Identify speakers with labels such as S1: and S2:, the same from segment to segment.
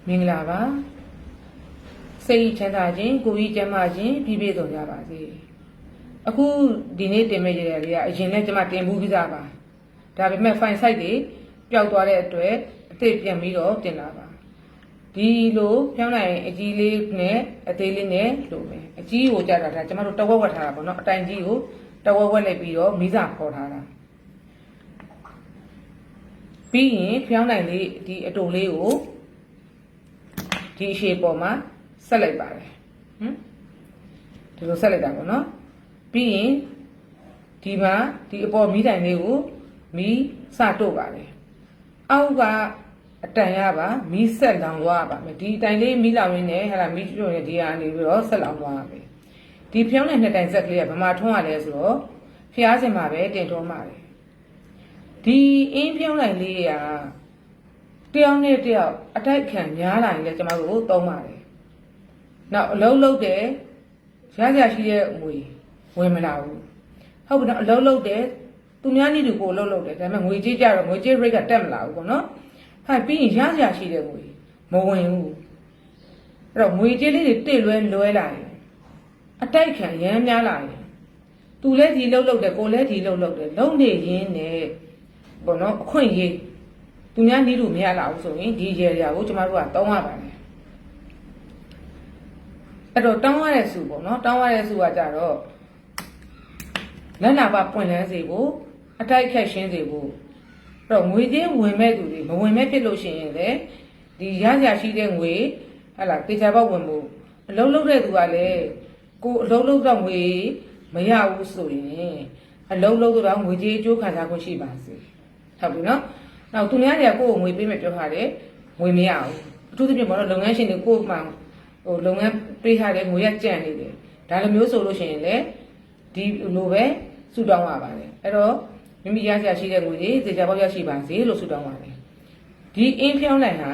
S1: မင်္ဂလာပါစိတ်ချမ်းသာခြင်းကိုယ်ကြီးကျန်းမာခြင်းပြည့်ပြည့်စုံကြပါစေအခုဒီနေ့တင်မဲ့ရတဲ့တွေကအရင်နဲ့ကျွန်မတင်မှုပြီးသားပါဒါပေမဲ့ file site တွေပျောက်သွားတဲ့အတွက်အသစ်ပြန်ပြီးတော့တင်လာပါဒီလိုဖြောင်းနိုင်အကြီးလေးနဲ့အသေးလေးနဲ့လို့မယ်အကြီးကိုကြာတာဒါကျွန်မတို့တဝက်ဝက်ထားတာပေါ့နော်အတိုင်ကြီးကိုတဝက်ဝက်လိုက်ပြီးတော့မီးစာခေါ်ထားတာပြီးရင်ဖြောင်းနိုင်လေးဒီအတူလေးကိုဒီအရှိပေါ်မှာဆက်လိုက်ပါတယ်ဒီလိုဆက်လိုက်တာပေါ့နော်ပြီးရင်ဒီမှာဒီအပေါ်မီးတိုင်လေးကိုမီးစတို့ပါတယ်အောက်ကအတန်ရပါမီးဆက်လောင်သွားပါမယ်ဒီတိုင်လေးမီးလောင်ရင်းနဲ့ဟဲ့လားမီးတို့ရဲ့ဒီဟာနေပြီးတော့ဆက်လောင်သွားပါမယ်ဒီဖြောင်းတဲ့နှစ်တိုင်ဆက်ကလေးကဗမာထွန်းရလဲဆိုတော့ဖျားစင်မှာပဲတင်ထွန်းပါတယ်ဒီအင်းဖြောင်းတိုင်လေးကတယောက်နဲ့တယောက်အတိုက်ခံများလာရင်လည်းကျွန်တော်တို့သုံးပါတယ်နောက်အလုံးလုံးတယ်ရကြရှိတဲ့ငွေဝင်မလာဘူးဟုတ်ပြီနော်အလုံးလုံးတယ်သူများနည်းတူကိုအလုံးလုံးတယ်ဒါပေမဲ့ငွေကြေးကြတော့ငွေကြေး rate ကတက်မလာဘူးပေါ့နော်ဟာပြီးရင်ရကြရှိတဲ့ငွေမဝင်ဘူးအဲ့တော့ငွေကြေးလေးတွေတစ်လွဲလာရင်အတိုက်ခံရမ်းများလာရင်သူလည်းဒီလုံးလုံးတယ်ကိုလည်းဒီလုံးလုံးတယ်လုံးနေရင်းနဲ့ပေါ့နော်အခွင့်အရေးသူများနည်းတူမရလာဘူးဆိုရင်ဒီရေတွေကိုကျမတို့ကတောင်းရပါတယ်အဲ့တော့တောင်းရတဲ့စုပေါ့နော်တောင်းရတဲ့စုကကြတော့လက်နာပါပွင့်လန်းစေဖို့အတိုက်ခက်ရှင်းစေဖို့အဲ့တော့ငွေကြေးဝင်မဲ့သူတွေမဝင်မဲ့ဖြစ်လို့ရှိရင်လေဒီရကြရှိတဲ့ငွေဟလာတေချာပေါက်ဝင်ဖို့အလုံးလုံးတဲ့သူကလည်းကိုအလုံးလုံးတော့ငွေမရဘူးဆိုရင်အလုံးလုံးတော့ငွေကြေးအကျိုးခံစားခွင့်ရှိပါစေဟုတ်ပြီနော်နောက်သူများတွေကကိုယ့်ကိုငွေပေးမယ်ပြောထားတယ်ငွေမရဘူးအထူးသဖြင့်ပေါ့နော်လုပ်ငန်းရှင်တွေကိုယ့်မှဟိုလုပ်ငန်းပေးထားတယ်ငွေရကြံ့နေတယ်ဒါလိုမျိုးဆိုလို့ရှိရင်လေဒီလိုပဲစုတောင်းရပါတယ်အဲ့တော့မိမိရစရာရှိတဲ့ငွေတွေသေချာပေါက်ရရှိပါစေလို့စုတောင်းပါတယ်ဒီအင်းဖြောင်းနိုင်ဟာ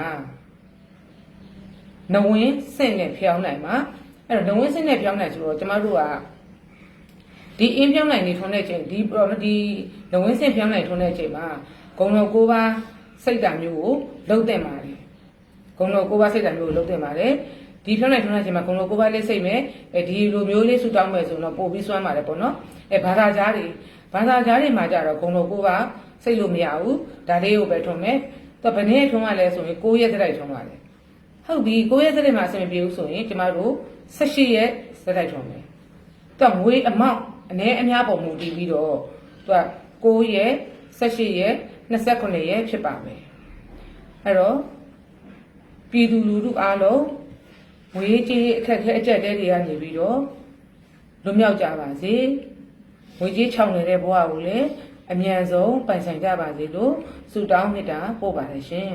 S1: နဝင်းစင့်နဲ့ဖြောင်းနိုင်မှာအဲ့တော့နဝင်းစင့်နဲ့ဖြောင်းနိုင်ဆိုတော့ကျမတို့ကဒီအင်းဖြောင်းနိုင်နေထုံးတဲ့ချိန်ဒီနဝင်းစင့်ဖြောင်းနိုင်ထုံးတဲ့ချိန်မှာဂုံတော်9ပါးစိတ်ဓာတ်မျိုးကိုလုံးတင်ပါတယ်ဂုံတော်9ပါးစိတ်ဓာတ်မျိုးကိုလုံးတင်ပါတယ်ဒီဖြောင်းနိုင်ထုံးတဲ့ချိန်မှာဂုံတော်9ပါးလေးစိတ်မယ်ဒီလိုမျိုးလေးဆူတောင်းမယ်ဆိုတော့ပို့ပြီးစွမ်းပါတယ်ပေါ့နော်ဘာသာကြားတွေမှာကြတော့ဂုံတော်9ပါးစိတ်လို့မရဘူးဒါလေးကိုပဲထုံးမယ်တော့ဘယ်နည်းထုံးရလဲဆိုရင်9ရက်တိုက်ထုံးပါတယ်ဟုတ်ပြီ9ရက်တိုက်မှာအဆင်မပြေဘူးဆိုရင်ကျမတို့18ရက်တိုက်ထုံးမယ်တော့ငွေအမောက်အနည်းအများပုံမူတည်ပြီးတော့သူက9ရက်18ရက်29ရက်ဖြစ်ပါမယ်အဲ့တော့ပြည်သူလူထုအားလုံးငွေကြေးအခက်အခဲအကျပ်တဲတွေကနေပြီးတော့လွတ်မြောက်ကြပါစေငွေကြေးချောင်နေတဲ့ဘဝကိုလည်းအမြန်ဆုံးပိုင်ဆိုင်ကြပါစေလို့ဆုတောင်းမေတ္တာပို့ပါတယ်ရှင်